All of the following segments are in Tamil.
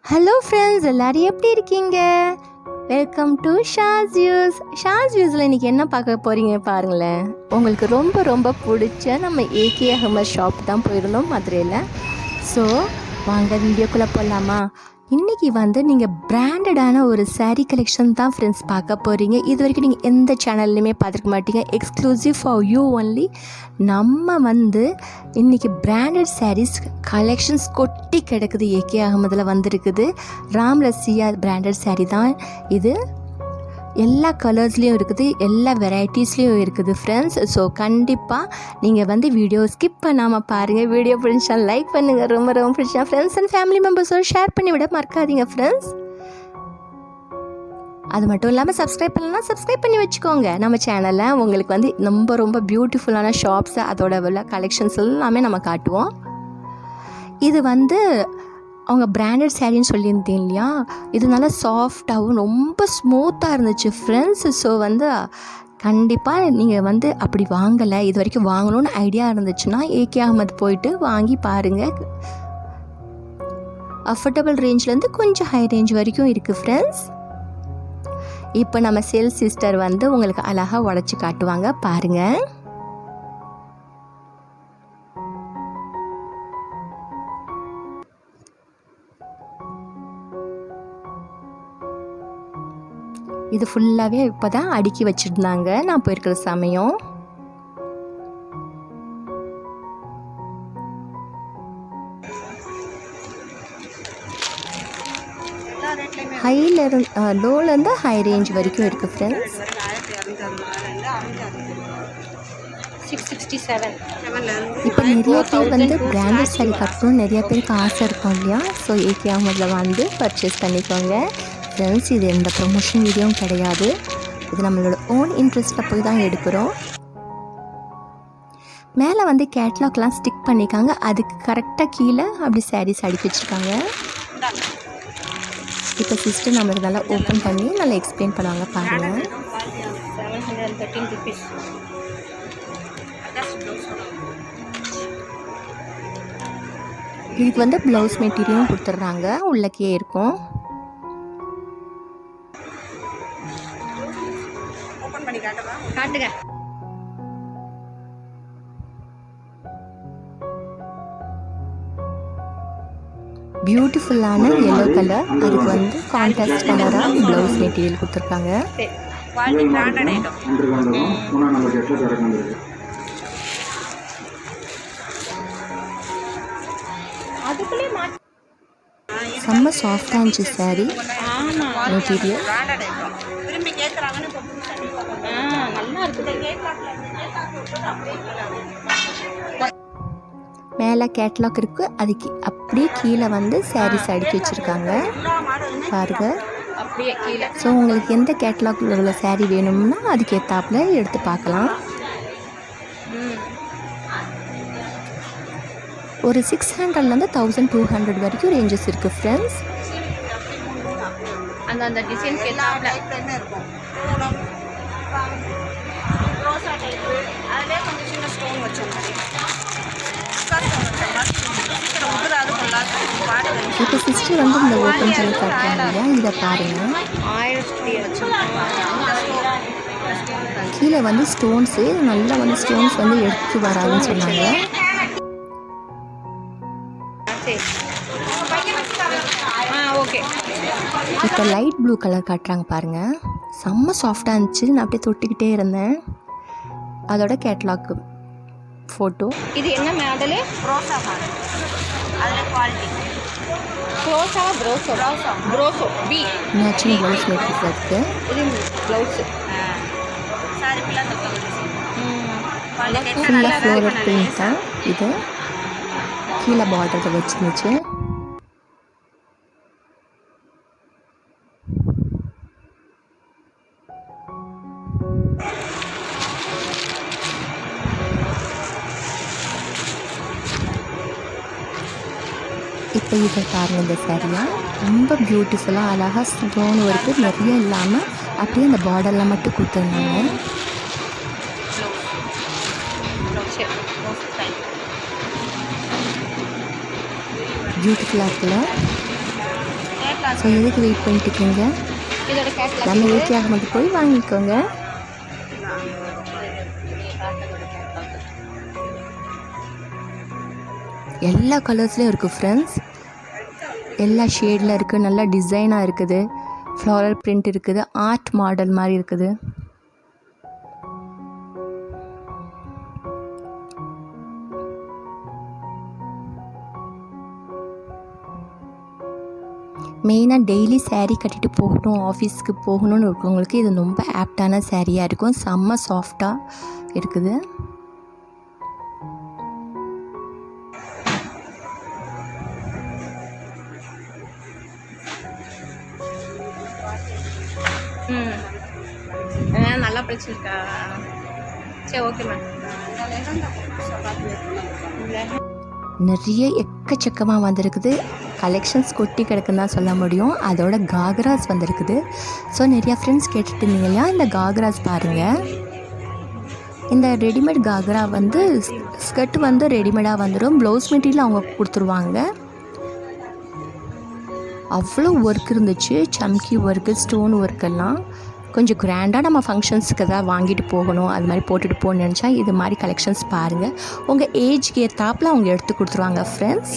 ஹலோ ஃப்ரெண்ட்ஸ், எல்லோரும் எப்படி இருக்கீங்க? வெல்கம் டு ஷாஸ் வியூஸில் இன்றைக்கி என்ன பார்க்க போகிறீங்க பாருங்களேன். உங்களுக்கு ரொம்ப ரொம்ப பிடிச்ச நம்ம ஏகே அகமது ஷாப் தான் போயிருந்தோம் மதுரையில். ஸோ வாங்க வீடியோக்குள்ளே போகலாமா? இன்றைக்கி நீங்கள் பிராண்டடான ஒரு சாரீ கலெக்ஷன் தான் ஃப்ரெண்ட்ஸ் பார்க்க போகிறீங்க. இது வரைக்கும் நீங்கள் எந்த சேனல்லையுமே பார்த்துருக்க மாட்டீங்க. Exclusive for you only. நம்ம இன்றைக்கி பிராண்டட் சாரீஸ் கலெக்ஷன்ஸ் கொட்டி கிடக்குது. ஏகே அகமதில் வந்திருக்குது. ராம் ரசியா பிராண்டட் சாரீ தான் இது. எல்லா கலர்ஸ்லேயும் இருக்குது, எல்லா வெரைட்டிஸ்லேயும் இருக்குது ஃப்ரெண்ட்ஸ். ஸோ கண்டிப்பாக நீங்கள் வீடியோ ஸ்கிப் பண்ணாமல் பாருங்கள். வீடியோ பிடிச்சா லைக் பண்ணுங்கள், ரொம்ப ரொம்ப பிடிச்சா ஃப்ரெண்ட்ஸ் அண்ட் ஃபேமிலி மெம்பர்ஸோடு ஷேர் பண்ணிவிட மறக்காதீங்க ஃப்ரெண்ட்ஸ். அது மட்டும் இல்லாமல் சப்ஸ்கிரைப் பண்ணலாம், சப்ஸ்கிரைப் பண்ணி வச்சுக்கோங்க நம்ம சேனலில். உங்களுக்கு ரொம்ப ரொம்ப பியூட்டிஃபுல்லான ஷாப்ஸு, அதோட கலெக்ஷன்ஸ் எல்லாமே நம்ம காட்டுவோம். இது அவங்க பிராண்டட் சாரின்னு சொல்லியிருந்தேன் இல்லையா, இது நல்லா சாஃப்டாகவும் ரொம்ப ஸ்மூத்தாக இருந்துச்சு ஃப்ரெண்ட்ஸ். ஸோ கண்டிப்பாக நீங்கள் அப்படி வாங்கலை, இது வரைக்கும் வாங்கணும்னு ஐடியா இருந்துச்சுன்னா ஏகே அகமது போயிட்டு வாங்கி பாருங்கள். அஃபோர்டபுள் ரேஞ்சிலேருந்து கொஞ்சம் ஹை ரேஞ்ச் வரைக்கும் இருக்குது ஃப்ரெண்ட்ஸ். இப்போ நம்ம சேல்ஸ் சிஸ்டர் உங்களுக்கு அழகாக உடச்சி காட்டுவாங்க பாருங்கள். இது ஃபுல்லாகவே இப்போ தான் அடுக்கி வச்சுருந்தாங்க நான் போயிருக்கிற சமயம். லோலேருந்து ஹை ரேஞ்ச் வரைக்கும் இருக்குது ஃப்ரெண்ட்ஸ். 667. இப்போ நிறைய பேர் பிராண்டட் சாரீ கட்டணும்னு நிறைய பேருக்கு ஆசை இருக்கும் இல்லையா. ஸோ ஏகே அகமதில் பர்ச்சேஸ் பண்ணிக்கோங்க ஃப்ரெண்ட்ஸ். இது எந்த ப்ரொமோஷன் வீடியோவும் கிடையாது, இது நம்மளோட ஓன் இன்ட்ரெஸ்ட்டில் போய் தான் எடுக்கிறோம். மேலே கேட்லாக்லாம் ஸ்டிக் பண்ணிக்காங்க, அதுக்கு கரெக்டாக கீழே அப்படி சாரீஸ் அடுக்கி வச்சுருக்காங்க. இப்போ சிஸ்டர் நம்மளுக்கு நல்லா ஓப்பன் பண்ணி நல்லா எக்ஸ்பிளைன் பண்ணுவாங்க பாருங்கள். 713 rupees. இதுக்கு ப்ளவுஸ் மெட்டீரியலும் கொடுத்துட்றாங்க, உள்ளக்கே இருக்கும். காட்டுங்க. பியூட்டிஃபுல்லான எல்லோ கலர், அதுக்கு கான்ட்ராஸ்ட் கலராக ப்ளவுஸ் மெட்டீரியல் கொடுத்துருக்காங்க. செம்ம சாஃப்டாக இருந்துச்சு சாரி மெட்டீரியல். மேலே கேட்லாக் இருக்குது, அதுக்கு அப்படியே கீழே சாரீஸ் அடுக்கி வச்சுருக்காங்க பாருங்க. ஸோ உங்களுக்கு எந்த கேட்லாக்ல உள்ள சாரீ வேணும்னா அதுக்கு ஏற்றாப்புல எடுத்து பார்க்கலாம். ஒரு 600லேருந்து 1200 வரைக்கும் ரேஞ்சஸ் இருக்குது ஃப்ரெண்ட்ஸ். அந்த டிசைன் இருக்கும். இப்போ சிஸ்டர் இந்த ஓப்பன் பண்ணி காட்டுறாங்க இல்லையா, இதை பாருங்கள். கீழே ஸ்டோன்ஸு நல்லா ஸ்டோன்ஸ் எடுத்து வராதுன்னு சொன்னாங்க. இப்போ லைட் ப்ளூ கலர் காட்டுறாங்க பாருங்கள், செம்ம சாஃப்டாக இருந்துச்சு. நான் அப்படியே தொட்டுக்கிட்டே இருந்தேன். அதோட கேட்லாக் ஃபோட்டோ. இது என்ன மாடலு? ப்ரோசா மாடல். அதில் குவாலிட்டி ப்ரோசோ பி மேட்சிங் ப்ளவுஸ் மெட்டீரியல் இருக்குது. இது ப்ளவுஸு சாரி ஃபுல்லாக ஃப்ளோரல் பிரிண்ட் தான். இது கீழே பார்டரில் வச்சுருந்துச்சு. இப்போ இதை பாருங்கள், இந்த சாரியாக ரொம்ப பியூட்டிஃபுல்லாக அழகாக ஸ்டோன் ஒர்க்கு நிறைய இல்லாமல் அப்படியே அந்த பார்டரில் மட்டும் கொடுத்துருந்தாங்க. பியூட்டிஃபுல்லாக இருக்குல்ல. ஸோ எதுக்கு வெயிட் பண்ணிட்டு இருக்கீங்க? நம்ம ஏகே அகமது போய் வாங்கிக்கோங்க. எல்லா கலர்ஸ்லேயும் இருக்குது ஃப்ரெண்ட்ஸ், எல்லா ஷேடில் இருக்குது, நல்லா டிசைனாக இருக்குது, ஃப்ளாரல் பிரிண்ட் இருக்குது, ஆர்ட் மாடல் மாதிரி இருக்குது. மெயினாக டெய்லி சேரீ கட்டிட்டு போகணும், ஆஃபீஸ்க்கு போகணும்னு இருக்கவங்களுக்கு இது ரொம்ப ஆப்டான சேரீயாக இருக்கும். செம்ம சாஃப்டாக இருக்குது. நல்லா பிடிச்சிருக்கா? சரி, ஓகே மேம். நிறைய எக்கச்சக்கமாக வந்திருக்குது. கலெக்ஷன்ஸ் கொட்டி கிடக்குன்னு தான் சொல்ல முடியும். அதோட காக்ராஸ் வந்திருக்குது. ஸோ நிறையா ஃப்ரெண்ட்ஸ் கேட்டுட்டு இருந்தீங்க இல்லையா, இந்த காக்ராஸ் பாருங்கள். இந்த ரெடிமேட் காக்ரா வந்து ஸ்கர்ட் வந்து ரெடிமேடாக வந்துடும், ப்ளவுஸ் மெட்டீரியல் அவங்க கொடுத்துருவாங்க. அவ்வளோ ஒர்க் இருந்துச்சு, சம்கி ஒர்க்கு, ஸ்டோன் ஒர்க்கெல்லாம். கொஞ்சம் கிராண்டாக நம்ம ஃபங்க்ஷன்ஸுக்கு எதாவது வாங்கிட்டு போகணும், அது மாதிரி போட்டுட்டு போகணுன்னு நினச்சா இது மாதிரி கலெக்ஷன்ஸ் பாருங்கள். உங்கள் ஏஜ்க்கு ஏற்றாப்பில் அவங்க எடுத்து கொடுத்துருவாங்க ஃப்ரெண்ட்ஸ்.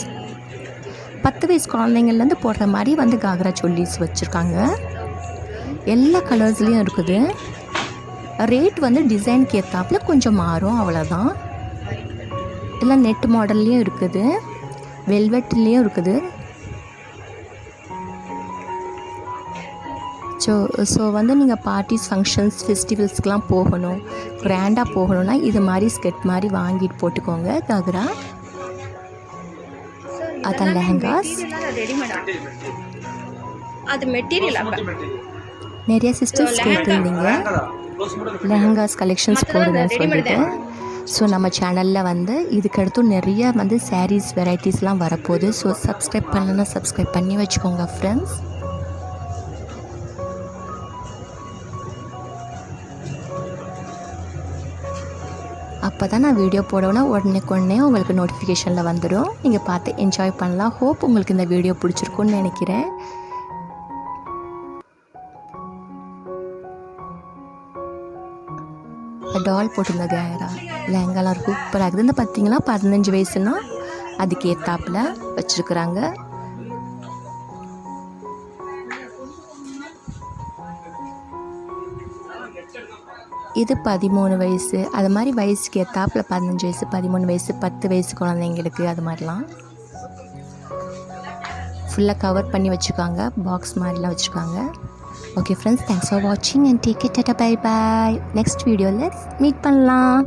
10 வயசு குழந்தைங்கள்லேருந்து போடுற மாதிரி வந்து காக்ரா சொல்லிஸ் வச்சுருக்காங்க. எல்லா கலர்ஸ்லேயும் இருக்குது. ரேட் வந்து டிசைனுக்கு ஏற்றாப்பில் கொஞ்சம் மாறும், அவ்வளோதான். எல்லாம் நெட் மாடல்லையும் இருக்குது, வெல்வெட்லேயும் இருக்குது. ஸோ வந்து நீங்கள் பார்ட்டிஸ், ஃபங்க்ஷன்ஸ், ஃபெஸ்டிவல்ஸ்க்கெலாம் போகணும், கிராண்டாக போகணுன்னா இது மாதிரி ஸ்கெட் மாதிரி வாங்கிட்டு போட்டுக்கோங்க. காக்ரா, அதான் லெஹங்காஸ். அது மெட்டீரியல் நிறைய சிஸ்டர்ஸ் கேட்டிருந்தீங்க லெஹங்காஸ் கலெக்ஷன்ஸ் போடுங்கன்னு சொல்லிட்டு. ஸோ நம்ம சேனலில் வந்து இதுக்கடுத்து நிறைய வந்து சாரீஸ் வெரைட்டிஸ்லாம் வரப்போகுது. ஸோ சப்ஸ்கிரைப் பண்ணலன்னா சப்ஸ்கிரைப் பண்ணி வச்சுக்கோங்க ஃப்ரெண்ட்ஸ். அப்போ தான் நான் வீடியோ போடவுன்னா உடனே உங்களுக்கு நோட்டிஃபிகேஷனில் வந்துடும். நீங்கள் பார்த்து என்ஜாய் பண்ணலாம். ஹோப் உங்களுக்கு இந்த வீடியோ பிடிச்சிருக்குன்னு நினைக்கிறேன். டால் போட்டிருந்த லெஹங்காலாம் சூப்பராக இருக்குது. இந்த பார்த்தீங்கன்னா 15 வயசுன்னா அதுக்கு ஏற்றாப்பில் வச்சுருக்குறாங்க. இது 13 வயசு, அது மாதிரி வயசுக்கு ஏற்றாப்பில் 15 வயசு, 13 வயசு, 10 வயசு குழந்தைங்களுக்கு அது மாதிரிலாம் ஃபுல்லாக கவர் பண்ணி வச்சுருக்காங்க. பாக்ஸ் மாதிரிலாம் வச்சுருக்காங்க. ஓகே ஃப்ரெண்ட்ஸ், தேங்க்ஸ் ஃபார் வாட்சிங் and take it. Tata, bye bye. Next வீடியோவில் மீட் பண்ணலாம்.